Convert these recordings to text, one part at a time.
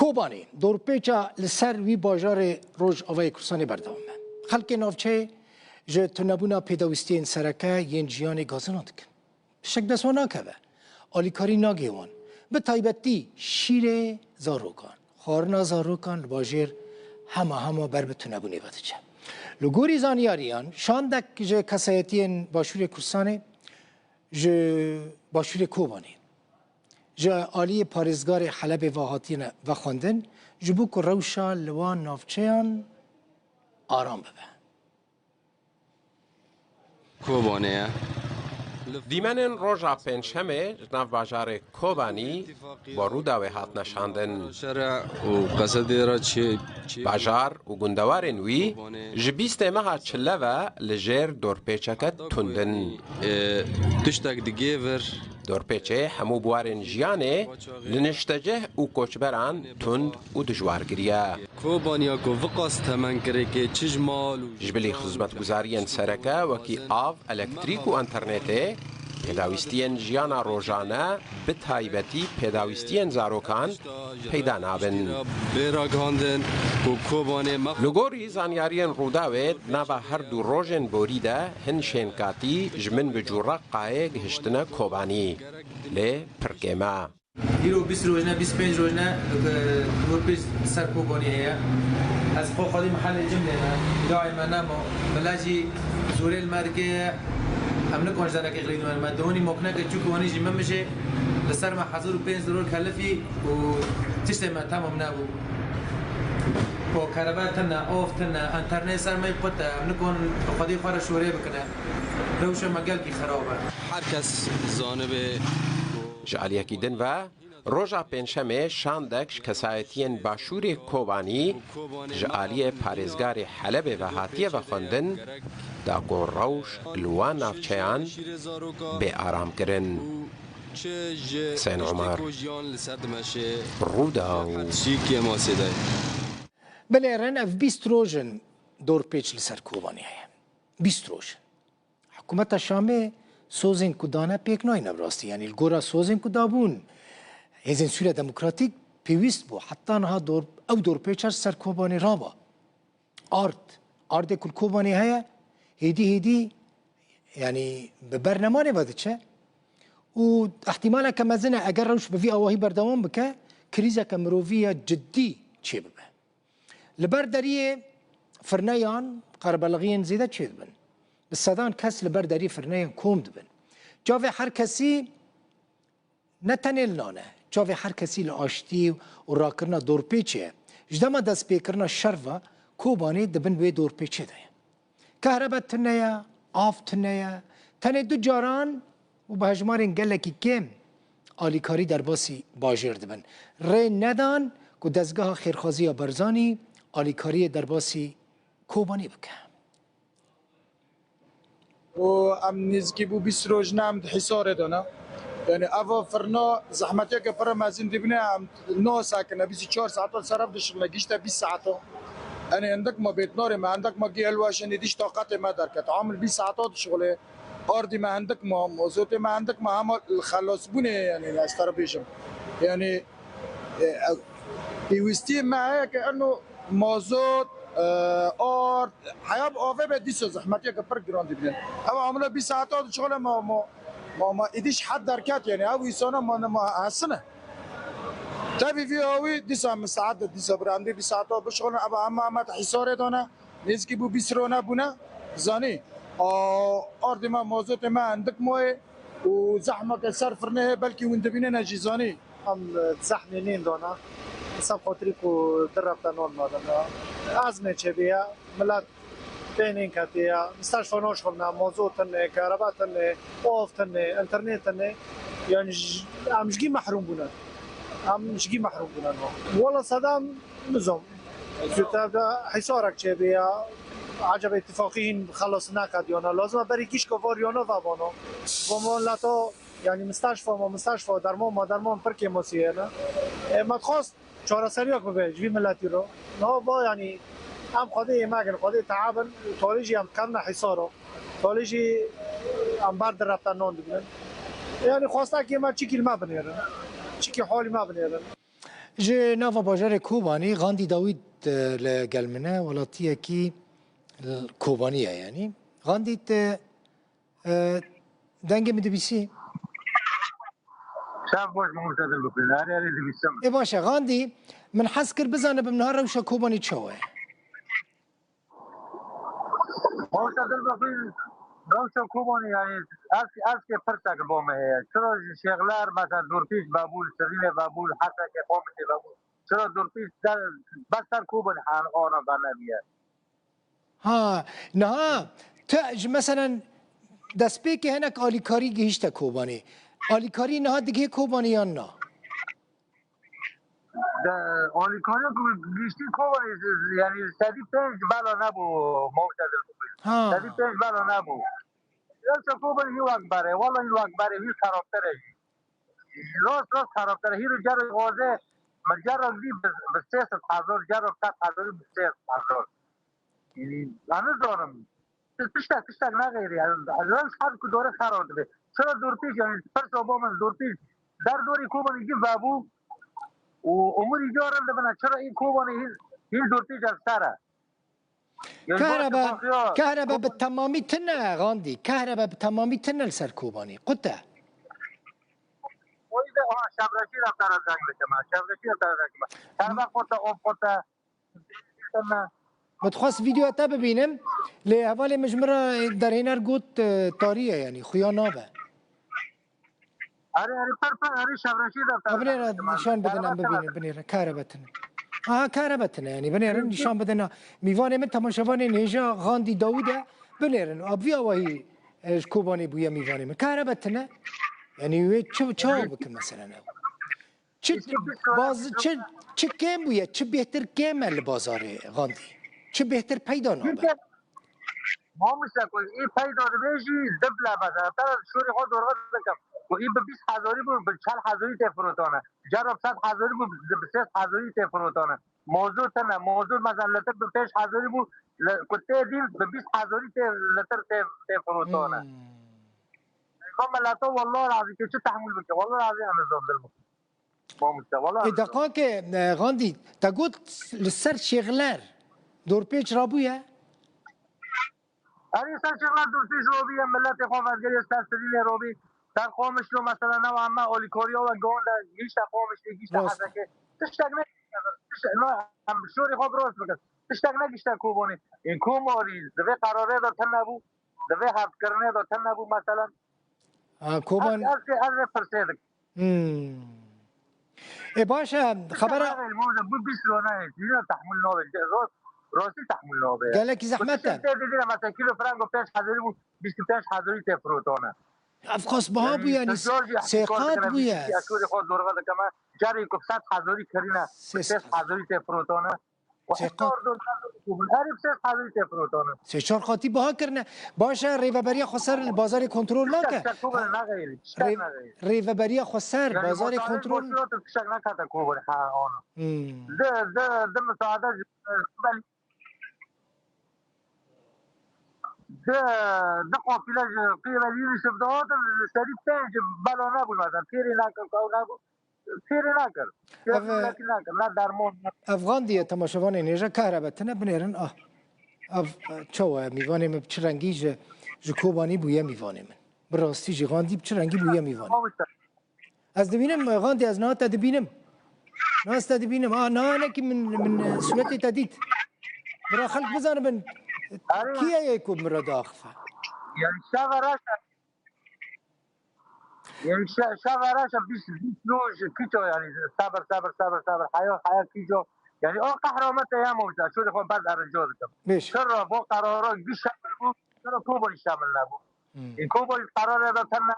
کوبانی دورپیچا لسر وی باجار روج آوای کرسانی بردامه خلق نافچه جه تنبونا پیداویستین سرکه ین جیان گازنان دکن شک دسوانا که آلیکاری ناگیوان به تایبتی شیر زاروکان خارنا زاروکان باجر همه بر به تنبونی بدچه لگوری زانیاریان شاندک جه کسایتین باشور کرسانی جه باشور کوبانی جه آلی پارزگار حلب واحاتین و خواندن جبو که روشا لوان نافچهان آرام ببه کوبانه دیمنن روژا پنجشنبه ناو باجار کوبانی با روداوی هات نشاندن شرع و قصد را چی باجار و گندوارن وی جبیست مها چله و لجر دورپیچکت تندن تشتاق دیگه ور دورپیچه همو بوارن جیانه لنشتجه و کوچبران تند و دجوارگریه کوبانیا کو وقاس تمن کرے که چجمال جبلی خدمت گزارین سرکه وکی آف الکتریک و انترنته پیداویستین جیانا روزانه به تایبتی پیداویستین زاروکان پیدا نابن بیراگاندن کو کوبانه لگوری زانیارین روداوید نوا هر دو روژن بوریده هنشین کاتی جمن بجورا قایه گهشتنه کوبانی لی پرکیما دیرو 20 روزنه 25 روزنه دورپیچ سر کوبانی هيا از خو خودی محل جمله دائما نمو بلاجي زوري الماركه هم نكون زانك غريد ما دوني مكنه كجوكوني جي ممشي لسر ما حضور 5 دولار كلفي و تشتي ما تمام نابو و كهرباء اوف تنا انترنت سر ما يقطع هم نكون خودي خور شوري بكنا روشه مجال کی خرابه هر کس زانب جعلیه کی دن و روژا پنجشنبه شاندکش کسایتین باشور کوبانی جعلیه پارزگار حلب و هاتیه و خوندن دا گون روش لوان نافچهان به آرام کرن سین عمر رودا بله رن اف 20 روزن دورپیچ لسر کوبانی هیا 20 روزن حکومت شامه سوزن کدانه پیک نای نبراستی یعنی الگورا سوزن کدابون هزین سوریه دموکراتیک پیوست بو حتی نها دور پیچر سر کوبانی رابا آرد کل کوبانی هیا هیدی یعنی به برنامه باید چه و احتمالا که مزنه اگر روش بفی آواهی بردوام بکه کریزه که مروفیه جدی چه ببه لبرداری فرنیان قربلغیان زیده چه ببن بالصدان کس لبرداری فرنیان کوم دبن جاوه هر کسی نتنیل نانه جاوه هر کسی لآشتی و راکرنا دورپیچه جدما دست پیکرنا شرفا کوبانی دبن به دورپیچه ده كهرباء تنيا آف تنيا تنه دو جاران و به هجمارین گلکی کم آلیکاری در باسی باجر دبن ری ندان که دزگاه خیرخوازی برزانی آلیکاری در باسی کوبانی بکن و ام نزکی بو 20 روز نام حصار دانا يعني أفا فرنا زحمتي كفر ما زين دبنا نو ساكنة 24 ساعة صرف دش لقيشتا 20 ساعة أنا عندك ما بيت ناري ما عندك ما جي الواش إن ديش طاقتي ما دركت عامل 20 ساعات شغله أرضي ما عندك ما موزوتي ما عندك ما هم الخلاص بني يعني استربيشم يعني بيوستي معايا كأنه موزوت أرض حياة أوفي بدي زحمتي كفر جراند دبنا أما عامله 20 ساعات شغله ما إديش حد دركات يعني أو يسونا ما حسنه تابي في هوي ديسا مساعدة ديسا براندي بساعته بشغل أبا أما تحساره دونا نزكي بو بيسرونا بونا زاني أرض ما موزوت ما عندك موي وزحمة كسر فرنه بلكي وندبينا نجي زاني هم زحمينين دونا سب خاطريكو دربتا نون مادنا أزمة شبيها ملات بينين كاتيا مستشفى نوشغلنا موزوتن كهرباء اوفتن انترنت يعني مشجي محروم بنا مشجي محروم بنا والله صدام نظام حصارك شبيها عجب اتفاقيين خلصنا كديونا لازم بري كيش كفاريونا وابانو ومولاتو يعني مستشفى درمان بركي موسيانا ما تخص چهار سرياك ببيج في ملاتي رو هو يعني هم قضية ماجن قضية تعاون توليجي هم كنا حصاره توليجي هم برد رفتن نون دبلن يعني خواسته که ما چیکی ما بنیرن چیکی حالی ما بنیرن جه ناوا باجر کوبانی غاندی داوید لگلمنه ولاتیه کی کوبانیه یعنی غاندی دنگ مدبیسی شاف باش معتدل بکنه هر یاری دویستم ای باشه غاندی من حس کرد بزنه بمنهار روشا کوبانی چوه معتدل بکنه روشا کوبانی یعنی از که پرسک بومه چرا شغلار مثلا دورپیش بابول سرین بابول حتی که قومتی بابول چرا دورپیش بس در کوبانی آنها برنمیه ها نه تا مثلا دست پی که هنک آلیکاری گهیشته کوبانی آلیکاری نه دیگه کوبانی یا نه آلیکاری گیشتی کوبانی یعنی سدی پنج بلا نبو معتدل بکنه سدی پنج بلا نبو یلچه کوبانی هی وقت بره والا هی وقت بره هی خرابتره راست خرابتره هی رو جر غازه من جر دی به 300,000 جر 100,000 به 300,000 یعنی هنوز دارم تشتک نغیری از خرد که دوره خراب ده چرا دورپیش یعنی پرس با من دورپیش در دوری کوبانی گی بابو و عمری جارم ده بنا چرا این کوبانی این دورپیش از سره كهرباء بالتمامي تنا غاندي كهرباء بالتمامي تنا لسر كوباني قطع وإذا شابرشي رفتار الزنگ بكما شابرشي رفتار الزنگ بكما كهرباء قطع أو قطع تنا متخص فيديو اتا ببينم لحوالي مجمرة در هنر قوت طارية يعني خويا نابا أري شابرشي رفتار بنيرا نشان بدنا ببينم بنيرا كهرباء تنا كهربتنا يعني بنيرن نشان بدنا ميواني من تماشواني نيجا غاندي داوودة بنيرن أبويا وهي كوباني بويا ميواني من كهربتنا يعني وي تشو بك مثلا باز چه کم بویه چه بهتر کم البازار غاندی چه بهتر پیدا نامه ما مستقل این پیدا بهشی دبلا مثلا ترى شوری خود درغت بکم و این به 20,000 بود به 40,000 تفروتانه جرب 100,000 بود به 3,000 تفروتانه موضوع تنه موضوع مثلا لتر به 5,000 بود کته دیل به 20,000 لتر تفروتانه ما لا والله العظيم چه تحمل بك والله العظيم انا زوم ما مستوى دقائق غاندي تقول للسر شغلار دور بيج رابويا أنا سر شغلار دور بيج رابويا ملت قوم ازگری استرسلی روبی در قومش رو مثلا نوعا ما اولیکوریا و گوندا گیشت قومش گیشت حسکه تشتغل نه هم شوری خود روز بکن تشتغل گیشت کوبونی این کوماری دوی قراره دا تن نبو دوی حفظ کرنه دا تن نبو مثلا كوبان هذا فرسيدك اي باشا خبر الموضوع بيسلونا هنا تحمل نوبل راسي تحمل نوبل قال لك زحمتها تدينا مثلا كيلو فرانكو 5,000 25,000 تفروتونه افخاص بها بو يعني سيقات بويا اشوري خود دورغه كما جاري كو 100,000 كرينا 5,000 تفروتونه سيقات عارف 6,000 تفروتونه سيشار خاطي بها كرنا باشا ريفابريا خسر البازار كنترول ناكا ريفابريا خسر بازار كنترول تشغل ناكا كوبر ها اون ده مساعده ده قافله قيمه لي شبدات سريع تنج بالونه بول مثلا فيري ناكا كاو فيري ناكا لكن ناكا لا درمون افغان دي تماشوان نيجا كهربتنا بنيرن چوا میوانه من چه رنگی جکوبانی بویا میوانه من براستی جی غاندی چه رنگی بویا میوانه از دبینم غاندی از نه تا دبینم ناس تا دبینم نه انا کی من سویتی تدید برا خلق بزنه من کیه یکم مرا داخفه يعني شغراشا يعني شغراشا بيس نوج كيتو يعني صبر حياة كيجو يعني قهرمته يا موجة شو اللي هو بعد الرجال ماشي شر بو قرارات بيشمل بو شر كوبل شامل نبو این كوبل قرار ده تنا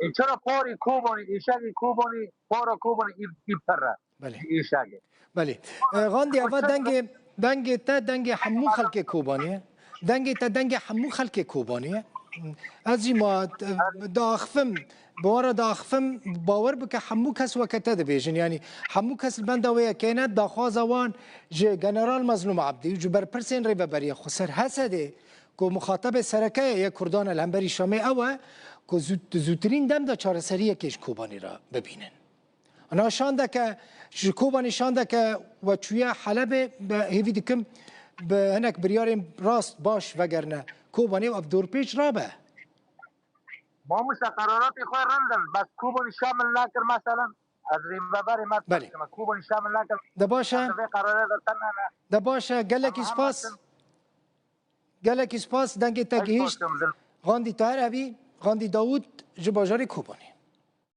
این چرا پاری کوبانی ایشاگی کوبانی پارا کوبانی ایپره بله ایشاگی بله غاندی اول دنگ حمو خلق کوبانیه دنگ حمو خلق کوبانیه از ما داخفم بوارا داخفم باور بك حمو كس وكتا دبيجن يعني حمو كس البندوية كانت داخواز وان جي جنرال مظلوم عبدي وجبر برسين ريبا بريا خسر هسده كو مخاطب سركاية يا كردان الهمبري شامي اوه كو زوترين دم دا چارسرية كيش كوباني را ببينن انا شانده که کوبانی شانده که و چویا حلب به هیوی دکم به هنک بریاریم راست باش وگرنه کوبانی و ابدور پیچ رابه ما قرارات خود رندن بس کوبانی شامل نکر مثلا از ریمبر ما بله کوبانی شامل نکر ده باشه ده باشه گلک اسپاس دنگ تگیهشت غاندی تایر اوی غاندی داود جباجاری کوبانی